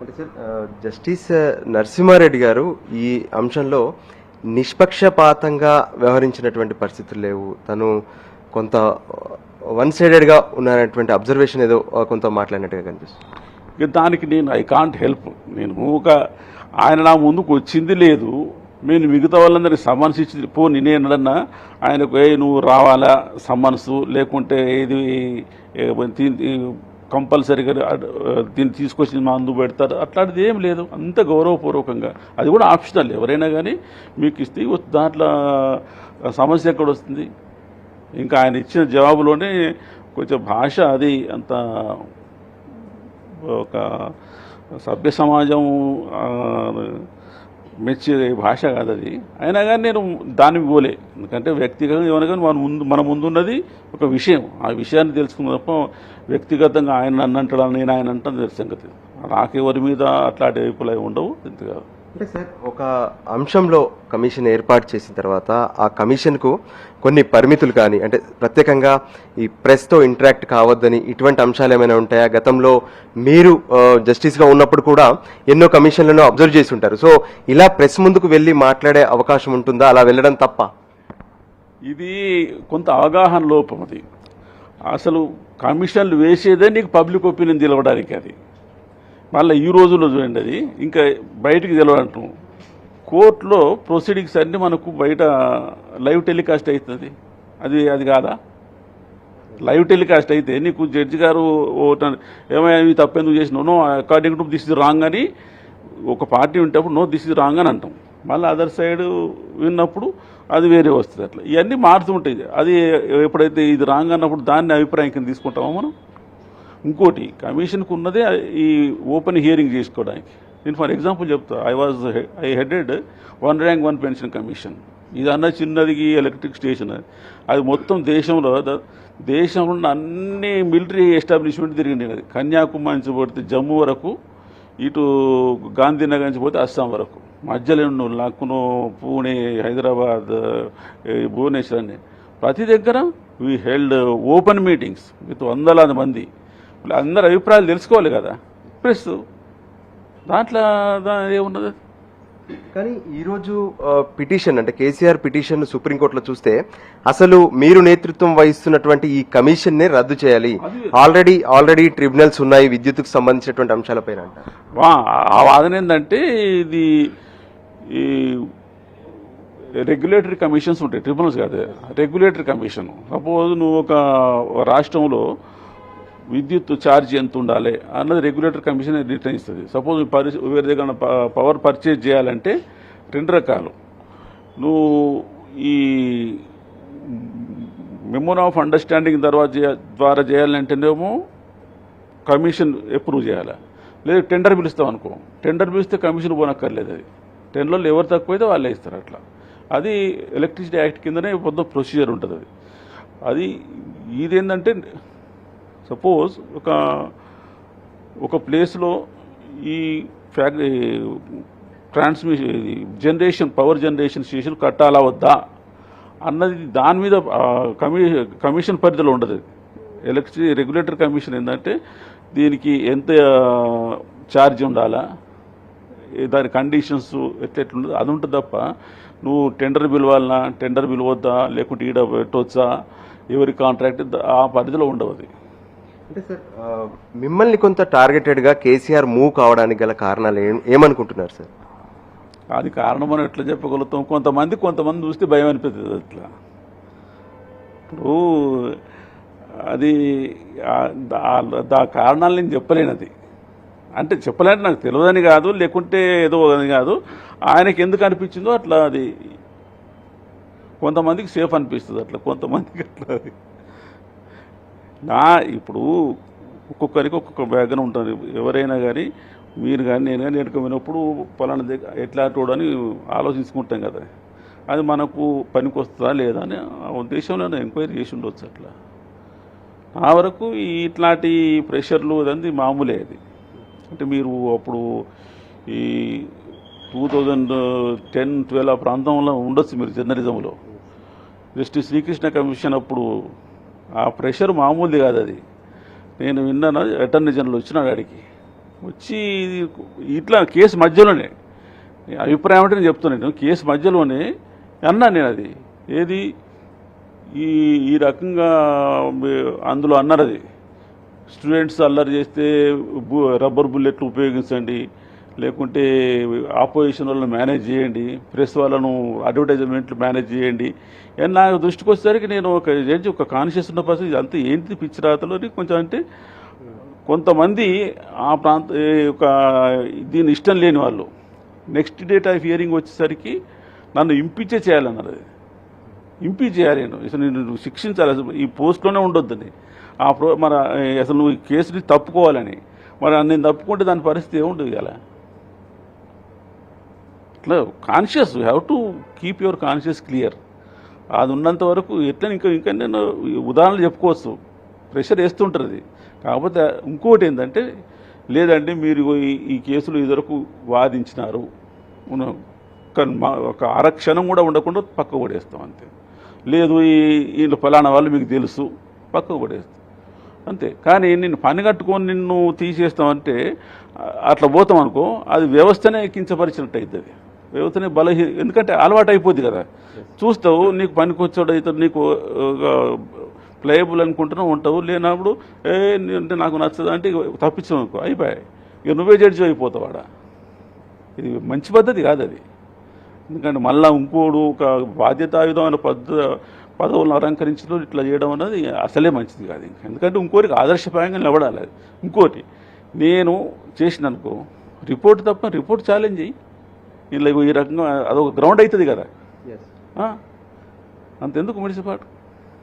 అంటే sir justice Narasimha Reddy గారు ఈ అంశంలో నిష్పక్షపాతంగా వ్యవహరించినటువంటి పరిస్థితులు లేవు. తను కొంత వన్ సైడెడ్గా ఉన్నటువంటి అబ్జర్వేషన్ ఏదో కొంత మాట్లాడినట్టుగా కనిపిస్తుంది. ఇక దానికి నేను ఐ కాంట్ హెల్ప్. నేను ఒక ఆయన నా ముందుకు వచ్చింది లేదు, నేను మిగతా వాళ్ళందరినీ సమ్మన్స్ ఇచ్చి పోనీ నేనన్నా ఆయనకు నువ్వు రావాలా సమ్మన్సు, లేకుంటే ఇది కంపల్సరీగా దీన్ని తీసుకొచ్చి మా అందు పెడతారు, అట్లాంటిది ఏం లేదు. అంత గౌరవపూర్వకంగా, అది కూడా ఆప్షనల్. ఎవరైనా కానీ మీకు ఇస్తే దాంట్లో సమస్య ఎక్కడ వస్తుంది? ఇంకా ఆయన ఇచ్చిన జవాబులోనే కొంచెం భాష అది అంత ఒక సభ్య సమాజం మెచ్చే భాష కాదు అది. అయినా కానీ నేను దానికి పోలే, ఎందుకంటే వ్యక్తిగతంగా ఏమైనా కానీ మన ముందున్నది ఒక విషయం. ఆ విషయాన్ని తెలుసుకున్న తప్ప వ్యక్తిగతంగా ఆయన నన్ను అంటాడు, నేను ఆయన అంటాను సంగతి. నాకెవరి మీద అట్లాంటి వైపులు ఉండవు. ఇంత కాదు. అంటే సార్ ఒక అంశంలో కమిషన్ ఏర్పాటు చేసిన తర్వాత ఆ కమిషన్కు కొన్ని పరిమితులు కానీ, అంటే ప్రత్యేకంగా ఈ ప్రెస్తో ఇంటరాక్ట్ కావద్దని ఇటువంటి అంశాలు ఏమైనా ఉంటాయా? గతంలో మీరు జస్టిస్గా ఉన్నప్పుడు కూడా ఎన్నో కమిషన్లను అబ్జర్వ్ చేసి ఉంటారు. సో ఇలా ప్రెస్ ముందుకు వెళ్ళి మాట్లాడే అవకాశం ఉంటుందా? అలా వెళ్ళడం తప్ప? ఇది కొంత అవగాహన లోపం. అది అసలు కమిషన్లు వేసేదే నీకు పబ్లిక్ ఒపీనియన్ తెలవడానికి. అది మళ్ళీ ఈ రోజుల్లో చూడండి, అది ఇంకా బయటికి తెలవడంటాం. కోర్టులో ప్రొసీడింగ్స్ అన్నీ మనకు బయట లైవ్ టెలికాస్ట్ అవుతుంది. అది కాదా? లైవ్ టెలికాస్ట్ అయితే నీకు జడ్జి గారు ఏమైనా ఇవి తప్పెందుకు చేసినావు, no according to this is wrong అని ఒక పార్టీ ఉంటేప్పుడు నో దిస్ ఇస్ రాంగ్ అని అంటాం. మళ్ళీ అదర్ సైడ్ విన్నప్పుడు అది వేరే వస్తుంది. అట్లా ఇవన్నీ మారుతూ ఉంటాయి. అది ఎప్పుడైతే ఇది రాంగ్ అన్నప్పుడు దాన్ని అభిప్రాయం కింద తీసుకుంటామో మనం. ఇంకోటి కమిషన్కు ఉన్నదే ఈ ఓపెన్ హియరింగ్ చేసుకోవడానికి. నేను ఫర్ ఎగ్జాంపుల్ చెప్తా, I headed 1 rank 1 pension commission. ఇది అన్న చిన్నది ఎలక్ట్రిక్ స్టేషన్. అది మొత్తం దేశంలో ఉన్న అన్ని మిలిటరీ ఎస్టాబ్లిష్మెంట్ తిరిగింది. అది కన్యాకుమారి నుంచి పోతే జమ్మూ వరకు, ఇటు గాంధీనగర్ నుంచి పోతే అస్సాం వరకు, మధ్యలో ఉన్న లక్నో, పూణే, హైదరాబాద్, భువనేశ్వర్ అని ప్రతి దగ్గర we held open meetings with వందలాది మంది. అందరు అభిప్రాయాలు తెలుసుకోవాలి కదా ప్రెస్. దాంట్లో ఏమున్నది? కానీ ఈరోజు పిటిషన్ అంటే కేసీఆర్ పిటిషన్ సుప్రీంకోర్టులో చూస్తే అసలు మీరు నేతృత్వం వహిస్తున్నటువంటి ఈ కమిషన్నే రద్దు చేయాలి. ఆల్రెడీ ట్రిబ్యునల్స్ ఉన్నాయి విద్యుత్కు సంబంధించినటువంటి అంశాలపైన అంటారు. ఆ వాదన ఏంటంటే ఇది ఈ రెగ్యులేటరీ కమిషన్స్ ఉంటాయి, ట్రిబ్యునల్స్ కాదు, రెగ్యులేటరీ కమిషన్. సపోజ్ నువ్వు ఒక రాష్ట్రంలో విద్యుత్ ఛార్జ్ ఎంత ఉండాలి అన్నది రెగ్యులేటర్ కమిషన్ నిర్ణయిస్తుంది. సపోజ్ వేరే దగ్గర పవర్ పర్చేజ్ చేయాలంటే 2 రకాలు. నువ్వు ఈ మెమోరా ఆఫ్ అండర్స్టాండింగ్ ద్వారా చేయాలంటేనేమో కమిషన్ అప్రూవ్ చేయాలి. లేదు టెండర్ పిలుస్తాం అనుకో, టెండర్ పిలిస్తే కమిషన్ పోనక్కర్లేదు. అది టెండర్లో ఎవరు తక్కువైతే వాళ్ళే ఇస్తారు. అట్లా అది ఎలక్ట్రిసిటీ యాక్ట్ కిందనే మొత్తం ప్రొసీజర్ ఉంటుంది. అది ఇదేంటంటే సపోజ్ ఒక ప్లేస్లో ఈ పవర్ జనరేషన్ స్టేషన్ కట్టాలా వద్దా అన్నది దాని మీద కమిషన్ పరిధిలో ఉండదు. ఎలక్ట్రిసిటీ రెగ్యులేటరీ కమిషన్ ఏంటంటే దీనికి ఎంత ఛార్జ్ ఉండాలా, దాని కండిషన్స్ ఎట్లుండదు అది ఉంటుంది తప్ప నువ్వు టెండర్ పిలవాలన్నా, టెండర్ పిలవద్దా, లేకుంటే ఈడ పెట్టవచ్చా, ఎవరి కాంట్రాక్ట్ ఆ పరిధిలో ఉండవు. అది అంటే సార్ మిమ్మల్ని కొంత టార్గెటెడ్గా కేసీఆర్ మూవ్ కావడానికి గల కారణాలు ఏమనుకుంటున్నారు సార్? అది కారణం మనం ఎట్లా చెప్పగలుగుతాం? కొంతమంది చూస్తే భయం అనిపిస్తుంది. అట్లా ఇప్పుడు అది ఆ కారణాలు నేను చెప్పలేను. అది అంటే చెప్పలేని నాకు తెలియదని కాదు, లేకుంటే ఏదో అని కాదు, ఆయనకి ఎందుకు అనిపించిందో అట్లా. అది కొంతమందికి సేఫ్ అనిపిస్తుంది, అట్లా కొంతమందికి అట్లా. ఇప్పుడు ఒక్కొక్కరికి ఒక్కొక్క బ్యాక్గ్రౌండ్ ఉంటుంది. ఎవరైనా కానీ మీరు కానీ నేను కానీ ఎడుకోమైనప్పుడు పలానా దగ్గర ఎట్లా చూడని ఆలోచించుకుంటాం కదా. అది మనకు పనికి వస్తుందా లేదా అని ఆ ఉద్దేశంలో ఎంక్వైరీ చేసి ఉండవచ్చు. అట్లా నా వరకు ఇట్లాంటి ప్రెషర్లు అదంతా మామూలే. అది అంటే మీరు అప్పుడు ఈ 2010-12 ఆ ప్రాంతంలో ఉండొచ్చు మీరు జర్నలిజంలో. జస్టిస్ శ్రీకృష్ణ కమిషన్ అప్పుడు ఆ ప్రెషర్ మామూలుది కాదు. అది నేను విన్నాను. అటార్నీ జనరల్ వచ్చినాడు, అడిగి వచ్చి ఇట్లా కేసు మధ్యలోనే అభిప్రాయం అంటే నేను చెప్తున్నాను, కేసు మధ్యలోనే అన్నా నేను అది ఏది ఈ రకంగా అందులో అన్నారు అది స్టూడెంట్స్ అల్లరి చేస్తే రబ్బర్ బుల్లెట్లు ఉపయోగించండి, లేకుంటే ఆపోజిషన్ వాళ్ళని మేనేజ్ చేయండి, ప్రెస్ వాళ్ళను అడ్వర్టైజ్మెంట్లు మేనేజ్ చేయండి అని నా దృష్టికి వచ్చేసరికి నేను ఒక జడ్జి ఒక కాన్షియస్ ఉన్న పర్సన్ ఇదంతా ఏంటి పిచ్చి రాతలోని కొంచెం అంటే కొంతమంది ఆ ఒక దీని ఇష్టం లేని వాళ్ళు నెక్స్ట్ డేట్ ఆఫ్ హియరింగ్ వచ్చేసరికి నన్ను ఇంపీచే చేయాలన్నారు. అది ఇంపీచ్ చేయాలి, నేను శిక్షించాలి, అసలు ఈ పోస్ట్లోనే ఉండొద్దని మన అసలు నువ్వు ఈ కేసుని తప్పుకోవాలని. మరి నేను తప్పుకుంటే దాని పరిస్థితి ఏముండదు కదా. ఇట్లా conscious you have to keep your conscious clear. అది ఉన్నంత వరకు ఎట్లా ఇంకా నేను ఉదాహరణలు చెప్పుకోవచ్చు, ప్రెషర్ వేస్తుంటారు అది. కాకపోతే ఇంకోటి ఏంటంటే లేదంటే మీరు ఈ కేసులు ఇదివరకు వాదించినారు, ఒక అరక్షణం కూడా ఉండకుండా పక్కకు పడేస్తాం అంతే. లేదు వీళ్ళు ఫలానా వాళ్ళు మీకు తెలుసు, పక్కకు పడేస్తాం అంతే. కానీ నిన్ను పని కట్టుకొని నిన్ను తీసేస్తామంటే అట్లా పోతాం అనుకో, అది వ్యవస్థనే కించపరిచినట్టు అవుతుంది, వ్యవస్థనే ఎందుకంటే అలవాటు అయిపోద్ది కదా. చూస్తావు నీకు పనికి వచ్చాడు అవుతాడు, నీకు ప్లేయబుల్ అనుకుంటున్నావు ఉంటావు, లేనప్పుడు అంటే నాకు నచ్చదు అంటే తప్పించావు అనుకో అయిపోయాయి, ఇక నువ్వే జడ్జి అయిపోతావు ఆడ. ఇది మంచి పద్ధతి కాదు అది. ఎందుకంటే మళ్ళీ ఇంకోడు ఒక బాధ్యతాయుధమైన పదవులను అలంకరించడం ఇట్లా చేయడం అనేది అసలే మంచిది కాదు. ఎందుకంటే ఇంకోరికి ఆదర్శప్రాయంగా నిలబడాలి. ఇంకోటి నేను చేసిన అనుకో రిపోర్ట్ తప్ప రిపోర్ట్ ఛాలెంజ్ చెయ్యి, ఇలా ఈ రకంగా అదొక గ్రౌండ్ అవుతుంది కదా. అంతెందుకు ముడిసిపాటు.